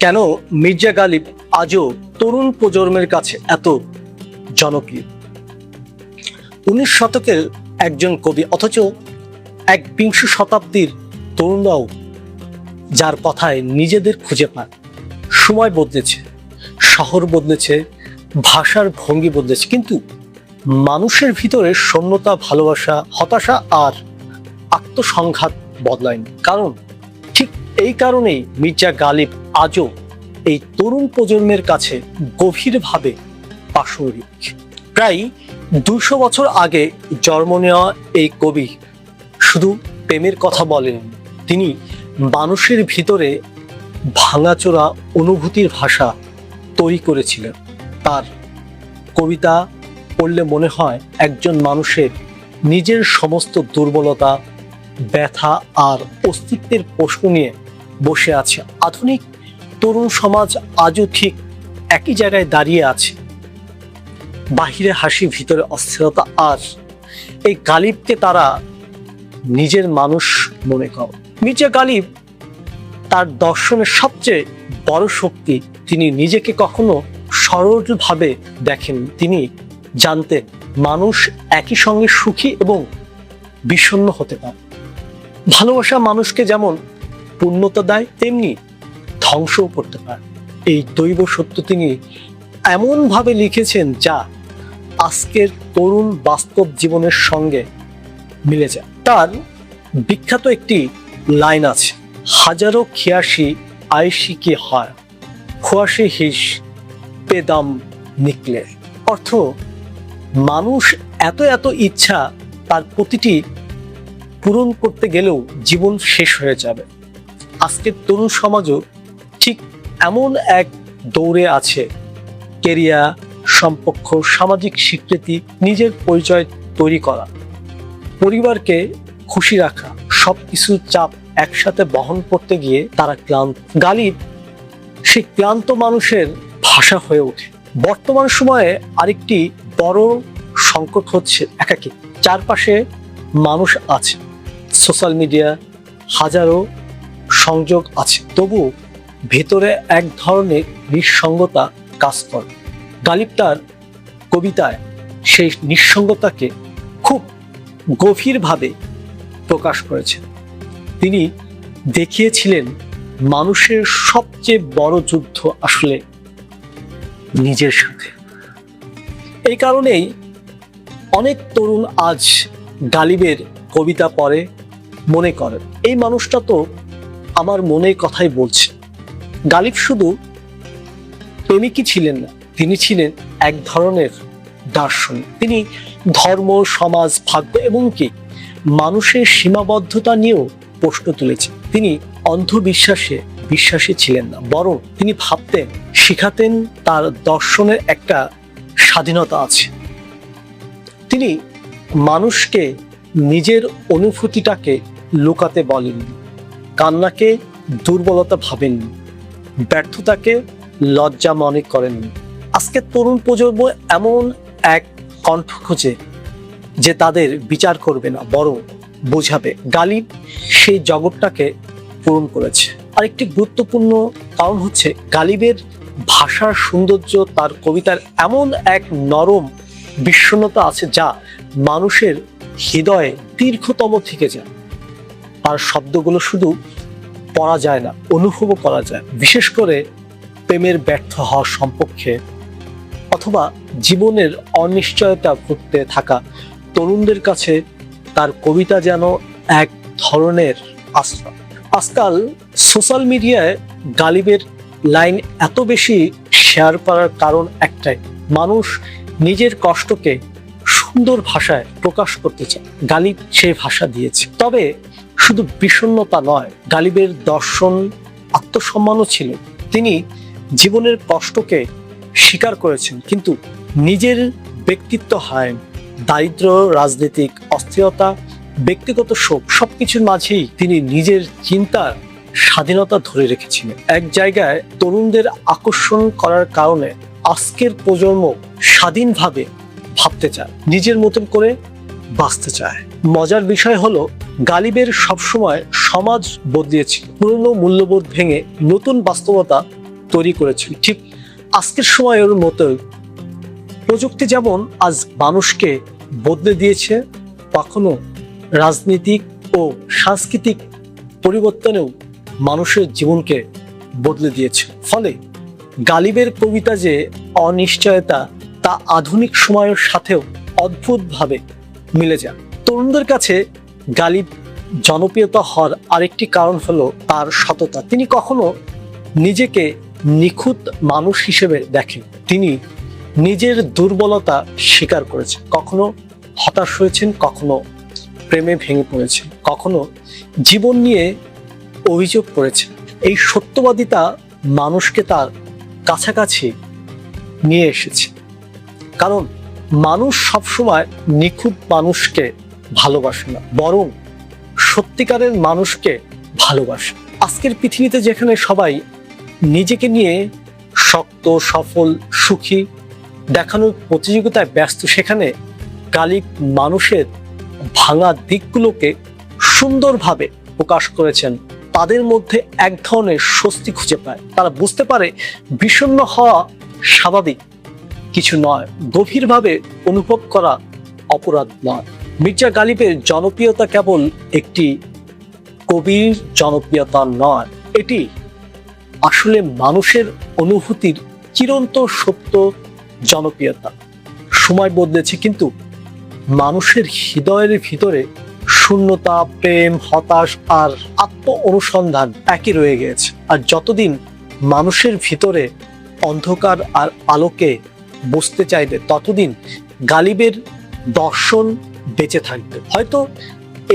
কেন মির্জা গালিব আজও তরুণ প্রজন্মের কাছে এত জনপ্রিয়? 19 শতকের একজন কবি, অথচ বিংশ শতাব্দীর তরুণরাও যার কথায় নিজেদের খুঁজে পায়। সময় বদলেছে, শহর বদলেছে, ভাষার ভঙ্গি বদলেছে, কিন্তু মানুষের ভিতরে শূন্যতা, ভালোবাসা, হতাশা আর আত্মসংঘাত বদলায়নি। কারণ ঠিক এই কারণেই মির্জা গালিব আজও এই তরুণ প্রজন্মের কাছে গভীরভাবে প্রাসঙ্গিক। প্রায় 200 বছর আগে জন্ম নেওয়া এই কবি শুধু প্রেমের কথা বলেন, তিনি মানুষের ভিতরে ভাঙাচোরা অনুভূতির ভাষা তৈরি করেছিলেন। তার কবিতা পড়লে মনে হয় একজন মানুষের নিজের সমস্ত দুর্বলতা, ব্যথা আর অস্তিত্বের প্রশ্ন নিয়ে বসে আছে। আধুনিক তরুণ সমাজ আজও ঠিক একই জায়গায় দাঁড়িয়ে আছে, বাহিরে হাসি, ভিতরে অস্থিরতা। আর এই গালিবকে তারা নিজের মানুষ মনে করে। মির্জা গালিব তার দর্শনের সবচেয়ে বড় শক্তি, তিনি নিজেকে কখনো সরলভাবে দেখেন। তিনি জানতেন মানুষ একই সঙ্গে সুখী এবং বিষণ্ণ হতে পারে। ভালোবাসা মানুষকে যেমন পূর্ণতা দেয়, তেমনি ধ্বংসও করতে পারে। এই দৈব সত্য তিনি এমনভাবে লিখেছেন যা আজকের তরুণ বাস্তব জীবনের সঙ্গে মিলে যায়। তার বিখ্যাত একটি লাইন আছে, হাজারো খিয়াশি আয়েশি কি হয়, খোয়াশি হিস পেদাম নিকলে। অর্থ, মানুষ এত ইচ্ছা, তার প্রতিটি পূরণ করতে গেলেও জীবন শেষ হয়ে যাবে। আজকের তরুণ সমাজও ঠিক এমন এক দৌড়ে আছে। কেরিয়ার, সম্পর্ক, সামাজিক স্বীকৃতি, নিজের পরিচয় তৈরি করা, পরিবারকে খুশি রাখা, সবকিছু চাপ একসাথে বহন করতে গিয়ে তারা ক্লান্ত। গালিব সেই ক্লান্ত মানুষের ভাষা হয়ে ওঠে। বর্তমান সময়ে আরেকটি বড় সংকট হচ্ছে একাকী। চারপাশে মানুষ আছে, সোশ্যাল মিডিয়া, হাজারো সংযোগ আছে, তবু ভেতরে এক ধরনের নিঃসঙ্গতা কাজ করে। গালিব তার কবিতায় সেই নিঃসঙ্গতাকে খুব গভীরভাবে প্রকাশ করেছেন। তিনি দেখিয়েছিলেন মানুষের সবচেয়ে বড় যুদ্ধ আসলে নিজের সাথে। এই কারণেই অনেক তরুণ আজ গালিবের কবিতা পড়ে মনে করেন, এই মানুষটা তো আমার মনের কথাই বলছে। গালিব শুধু প্রেমিকই ছিলেন না, তিনি ছিলেন এক ধরনের দার্শনিক। তিনি ধর্ম, সমাজ, ভাগ্য এবং কি মানুষের সীমাবদ্ধতা নিয়েও প্রশ্ন তুলেছেন। তিনি অন্ধবিশ্বাসে বিশ্বাসী ছিলেন না, বরং তিনি ভাবতেন, শিখাতেন তার দর্শনের একটা স্বাধীনতা আছে। তিনি মানুষকে নিজের অনুভূতিটাকে লুকাতে বলেননি, কান্নাকে দুর্বলতা ভাবেননি, ব্যর্থতাকে লজ্জা মনে করেননি। আজকে তরুণ প্রজন্ম এমন এক কণ্ঠ খোঁজে যে তাদের বিচার করবে না, বরং বোঝাবে। গালিব সেই জগৎটাকে পূরণ করেছে। আরেকটি গুরুত্বপূর্ণ কারণ হচ্ছে গালিবের ভাষার সৌন্দর্য। তার কবিতার এমন এক নরম বিষণ্ণতা আছে যা মানুষের হৃদয়ে দীর্ঘতম থেকে যায়। তার শব্দগুলো শুধু পড়া যায় না, অনুভবও করা যায়। বিশেষ করে প্রেমের ব্যর্থ হওয়ার সম্পর্কে অথবা জীবনের অনিশ্চয়তা ঘটতে থাকা তরুণদের কাছে তার কবিতা যেন এক ধরনের আশ্রয়। আজকাল সোশ্যাল মিডিয়ায় গালিবের লাইন এত বেশি শেয়ার করার কারণ একটাই, মানুষ নিজের কষ্টকে সুন্দর ভাষায় প্রকাশ করতে চায়। গালিব সেই ভাষা দিয়েছে। তবে শুধু বিষণ্ণতা নয়, গালিবের দর্শন আত্মসম্মানও ছিল। তিনি জীবনের কষ্টকে স্বীকার করেছেন, কিন্তু নিজের ব্যক্তিত্ব হারান। দারিদ্র, রাজনৈতিক অস্থিরতা, ব্যক্তিগত শোক, সবকিছুর মাঝেই তিনি নিজের চিন্তার স্বাধীনতা ধরে রেখেছিলেন। এক জায়গায় তরুণদের আকর্ষণ করার কারণে আজকের প্রজন্ম স্বাধীনভাবে ভাবতে চায়, নিজের মতন করে বাঁচতে চায়। মজার বিষয় হলো, গালিবের সবসময় সমাজ বদলিয়েছিল। পুরনো মূল্যবোধ ভেঙে নতুন বাস্তবতা তৈরি করেছেন। ঠিক আজকের সময়ের মতো প্রযুক্তি যেমন আজ মানুষকে বদলে দিয়েছে, কখনো রাজনৈতিক ও সাংস্কৃতিক পরিবর্তনেও মানুষের জীবনকে বদলে দিয়েছে। ফলে গালিবের কবিতা যে অনিশ্চয়তা, তা আধুনিক সময়ের সাথেও অদ্ভুতভাবে মিলে যায়। তরুণদের কাছে গালিব জনপ্রিয়তা হওয়ার আরেকটি কারণ হলো তার সততা। তিনি কখনো নিজেকে নিখুঁত মানুষ হিসেবে দেখেন। তিনি নিজের দুর্বলতা স্বীকার করেছেন, কখনো হতাশ হয়েছেন, কখনো প্রেমে ভেঙে পড়েছেন, কখনো জীবন নিয়ে অভিযোগ করেছেন। এই সত্যবাদিতা মানুষকে তার কাছাকাছি নিয়ে এসেছে, কারণ মানুষ সবসময় নিখুঁত মানুষকে ভালোবাসে না, বরং সত্যিকারের মানুষকে ভালোবাসে। আজকের পৃথিবীতে যেখানে সবাই নিজেকে নিয়ে শক্ত, সফল, সুখী দেখানোর প্রতিযোগিতায় ব্যস্ত, সেখানে গালিব মানুষের ভাঙা দিকগুলোকে সুন্দরভাবে প্রকাশ করেছেন। তাদের মধ্যে এক ধরনের স্বস্তি খুঁজে পায়। তারা বুঝতে পারে বিষণ্ণ হওয়া স্বাভাবিক কিছু নয়, গভীরভাবে অনুভব করা অপরাধ নয়। মির্জা গালিবের জনপ্রিয়তা কেবল একটি কবির জনপ্রিয়তা নয়, এটি আসলে মানুষের অনুভূতির চিরন্ত সত্য জনপ্রিয়তা। সময় বদলেছে, কিন্তু মানুষের হৃদয়ের ভিতরে শূন্যতা, প্রেম, হতাশ আর আত্ম অনুসন্ধান একই রয়ে গেছে। আর যতদিন মানুষের ভিতরে অন্ধকার আর আলোকে বুঝতে চাইবে, ততদিন গালিবের দর্শন বেঁচে থাকবে। হয়তো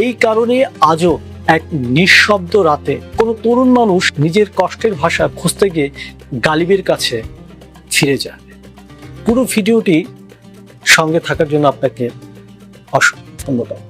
এই কারণে আজও এক নিঃশব্দ রাতে কোনো তরুণ মানুষ নিজের কষ্টের ভাষা খুঁজতে গিয়ে গালিবের কাছে ফিরে যায়। পুরো ভিডিওটি সঙ্গে থাকার জন্য আপনাকে অসংখ্য ধন্যবাদ।